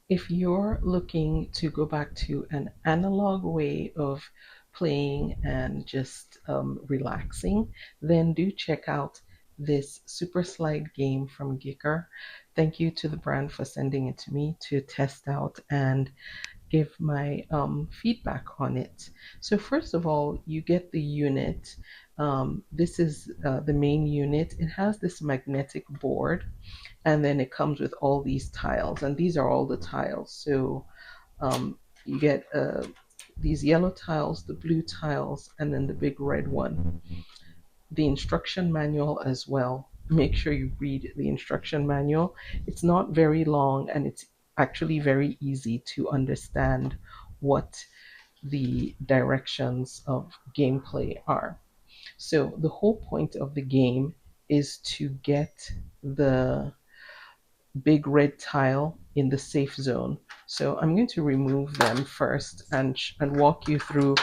If you're looking to go back to an analog way of playing and just relaxing, then do check out this Super Slide game from GiiKER. Thank you to the brand for sending it to me to test out and give my feedback on it. So first of all, you get the unit. This is the main unit. It has this magnetic board, and then it comes with all these tiles, and these are all the tiles. So you get these yellow tiles, the blue tiles, and then the big red one. The instruction manual as well. Make sure you read the instruction manual. It's not very long, and it's actually very easy to understand what the directions of gameplay are. So the whole point of the game is to get the big red tile in the safe zone. So I'm going to remove them first and walk you through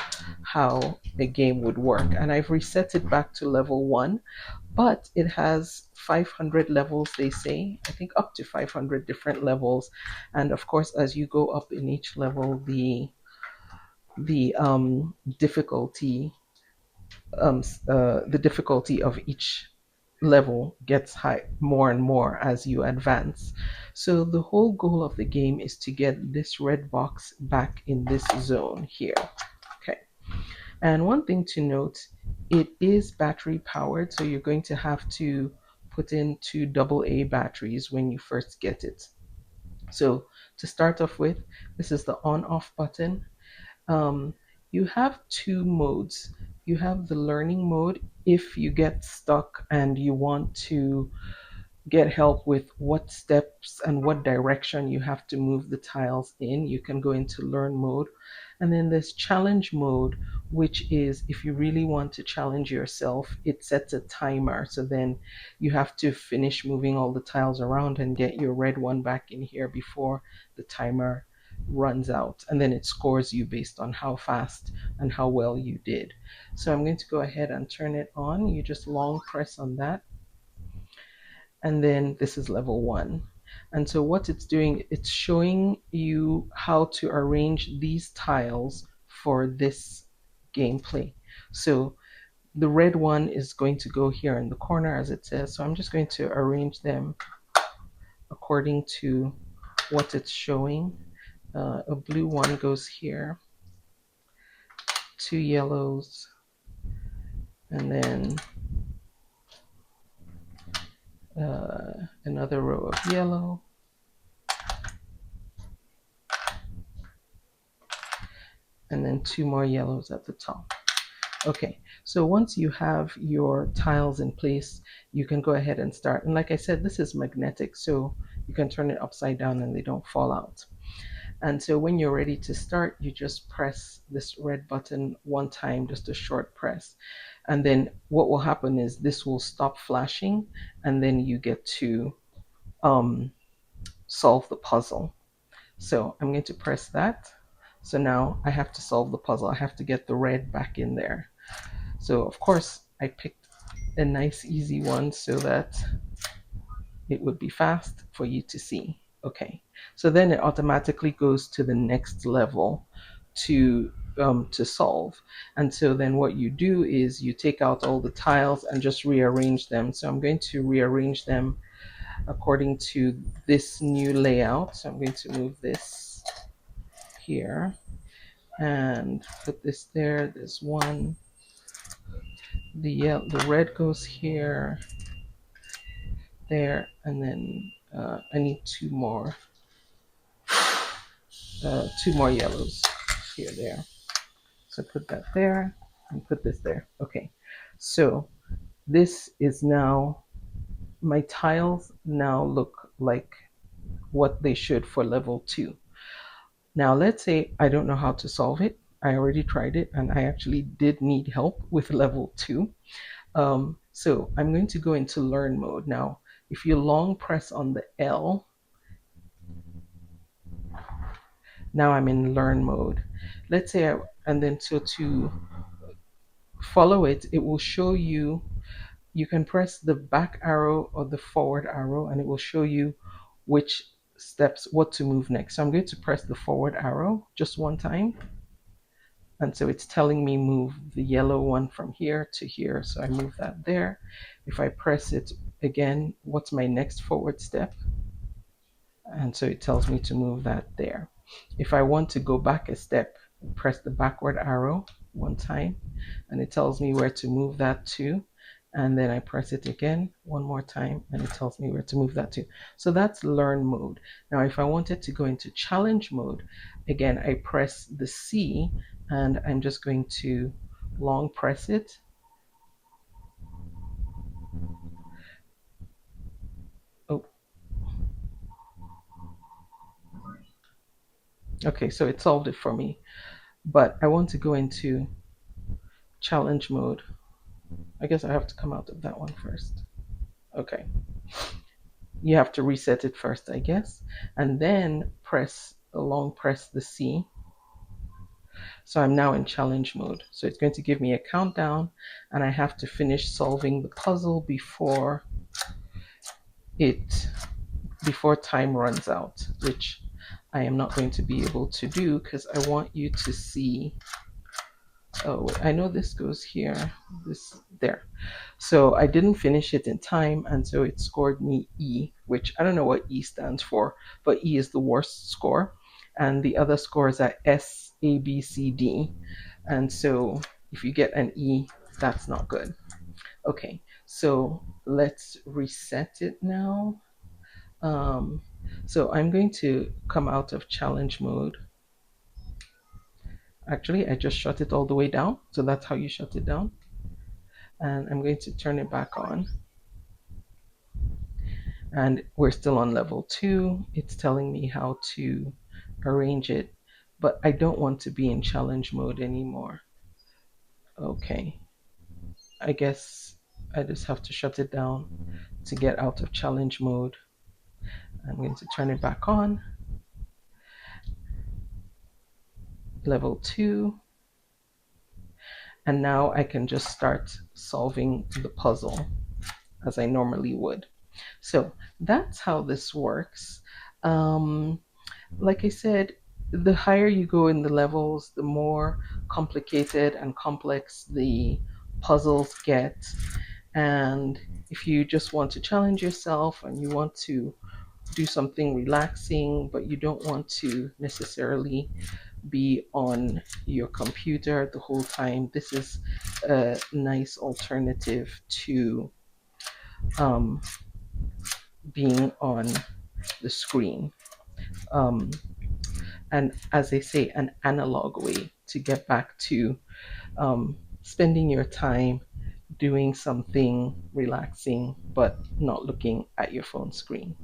how a game would work. And I've reset it back to level 1, but it has 500 levels, they say. I think up to 500 different levels. And of course, as you go up in each level, the difficulty the difficulty of each level gets high more and more as you advance. So the whole goal of the game is to get this red box back in this zone here. Okay. And one thing to note, it is battery powered, so you're going to have to put in two AA batteries when you first get it. So to start off with, this is the on off button. um, you have two modes. You have the learning mode if you get stuck and you want to get help with what steps and what direction you have to move the tiles in. You can go into learn mode. And then there's challenge mode, which is if you really want to challenge yourself, it sets a timer. So then you have to finish moving all the tiles around and get your red one back in here before the timer runs out. And then it scores you based on how fast and how well you did. So I'm going to go ahead and turn it on. You just long press on that, and then this is level 1. And so what it's doing, it's showing you how to arrange these tiles for this gameplay. So the red one is going to go here in the corner, as it says. So I'm just going to arrange them according to what it's showing. A blue one goes here, two yellows, and then another row of yellow, and then two more yellows at the top. Okay, so once you have your tiles in place, you can go ahead and start. And like I said, this is magnetic, so you can turn it upside down and they don't fall out. And so when you're ready to start, you just press this red button one time, just a short press. And then what will happen is this will stop flashing, and then you get to solve the puzzle. So I'm going to press that. So now I have to solve the puzzle. I have to get the red back in there. So of course I picked a nice easy one so that it would be fast for you to see. Okay, so then it automatically goes to the next level to solve. And so then what you do is you take out all the tiles and just rearrange them. So I'm going to rearrange them according to this new layout. So I'm going to move this here and put this there. There's one. The red goes here, there, and then I need two more yellows here, there. So put that there and put this there. Okay, so this is now, my tiles now look like what they should for level 2. Now let's say I don't know how to solve it. I already tried it and I actually did need help with level 2. So I'm going to go into learn mode. Now, if you long press on the L, now I'm in learn mode. Let's say, and then so to follow it, it will show you, you can press the back arrow or the forward arrow and it will show you which steps, what to move next. So I'm going to press the forward arrow just one time. And so it's telling me move the yellow one from here to here. So I move that there. If I press it again, what's my next forward step? And so it tells me to move that there. If I want to go back a step, press the backward arrow one time, and it tells me where to move that to. And then I press it again one more time, and it tells me where to move that to. So that's learn mode. Now, if I wanted to go into challenge mode, again, I press the C, and I'm just going to long press it. Oh, okay, so it solved it for me. But I want to go into challenge mode. I guess I have to come out of that one first. Okay. You have to reset it first, I guess, and then long press the C. So I'm now in challenge mode. So it's going to give me a countdown, and I have to finish solving the puzzle it before time runs out, which I am not going to be able to do because I want you to see. Oh, wait, I know this goes here, this there. So I didn't finish it in time, and so it scored me E, which I don't know what E stands for, but E is the worst score. And the other scores are S, A, B, C, D. And so if you get an E, that's not good. Okay, so let's reset it now. Um, so I'm going to come out of challenge mode. Actually, I just shut it all the way down. So that's how you shut it down. And I'm going to turn it back on. And we're still on level 2. It's telling me how to arrange it, but I don't want to be in challenge mode anymore. Okay, I guess I just have to shut it down to get out of challenge mode. I'm going to turn it back on. Level 2. And now I can just start solving the puzzle as I normally would. So that's how this works. Like I said, the higher you go in the levels, the more complicated and complex the puzzles get. And if you just want to challenge yourself and you want to do something relaxing, but you don't want to necessarily be on your computer the whole time, this is a nice alternative to um, being on the screen. Um, and as they say, an analog way to get back to spending your time doing something relaxing but not looking at your phone screen.